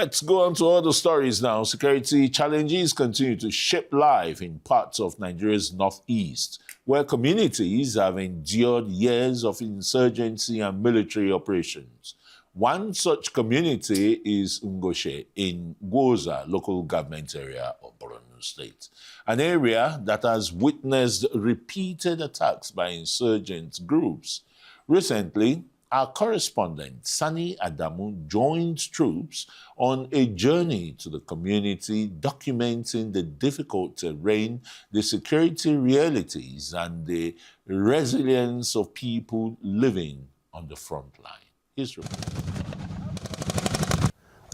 Let's go on to other stories now. Security challenges continue to shape life in parts of Nigeria's northeast, where communities have endured years of insurgency and military operations. One such community is Ngoshe in Ngoshe local government area of Borno State, an area that has witnessed repeated attacks by insurgent groups. Recently, our correspondent, Sani Adamu, joined troops on a journey to the community, documenting the difficult terrain, the security realities, and the resilience of people living on the front line. Here's report.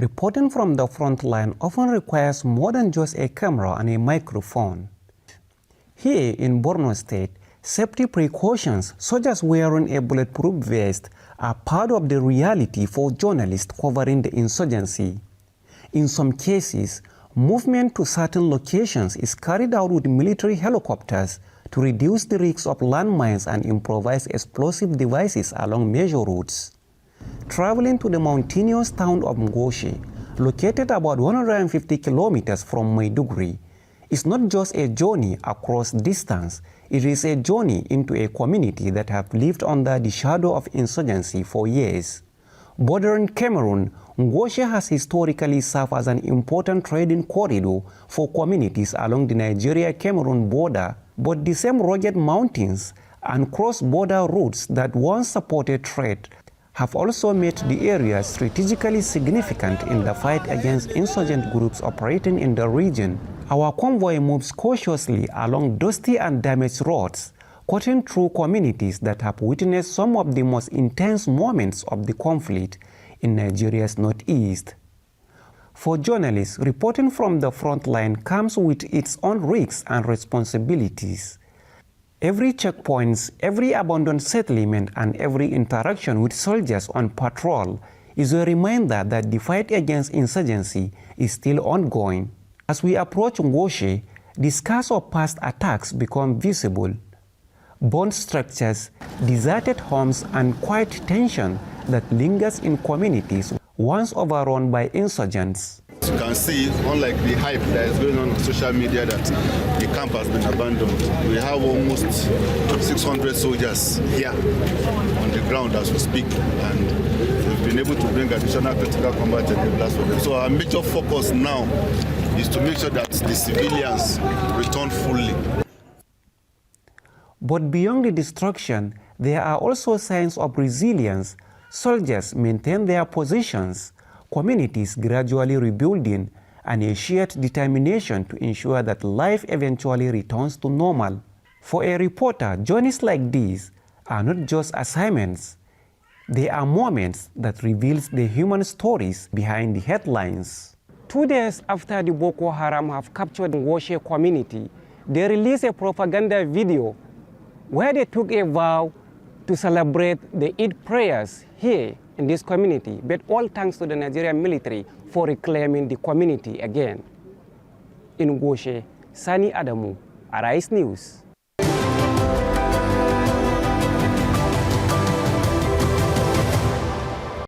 Reporting from the front line often requires more than just a camera and a microphone. Here in Borno State, safety precautions such as wearing a bulletproof vest are part of the reality for journalists covering the insurgency. In some cases, movement to certain locations is carried out with military helicopters to reduce the risks of landmines and improvised explosive devices along major routes. Traveling to the mountainous town of Ngoshe, located about 150 kilometers from Maiduguri, is not just a journey across distance, it is a journey into a community that have lived under the shadow of insurgency for years. Bordering Cameroon, Ngoshe has historically served as an important trading corridor for communities along the Nigeria-Cameroon border, but the same rugged mountains and cross-border routes that once supported trade have also made the area strategically significant in the fight against insurgent groups operating in the region. Our convoy moves cautiously along dusty and damaged roads, cutting through communities that have witnessed some of the most intense moments of the conflict in Nigeria's northeast. For journalists, reporting from the front line comes with its own risks and responsibilities. Every checkpoint, every abandoned settlement, and every interaction with soldiers on patrol is a reminder that the fight against insurgency is still ongoing. As we approach Ngoshe, the scars of past attacks become visible. Bond structures, deserted homes, and quiet tension that lingers in communities once overrun by insurgents. As you can see, unlike the hype that is going on social media that the camp has been abandoned, we have almost 600 soldiers here on the ground as we speak, and we've been able to bring additional critical combat enablers for them. So our major focus now is to make sure that the civilians return fully. But beyond the destruction, there are also signs of resilience. Soldiers maintain their positions, communities gradually rebuilding, and a shared determination to ensure that life eventually returns to normal. For a reporter, journeys like these are not just assignments. They are moments that reveal the human stories behind the headlines. 2 days after the Boko Haram have captured the Ngoshe community, they released a propaganda video where they took a vow to celebrate the Eid prayers here in this community, but all thanks to the Nigerian military for reclaiming the community again. In Ngoshe, Sani Adamu, Arise News.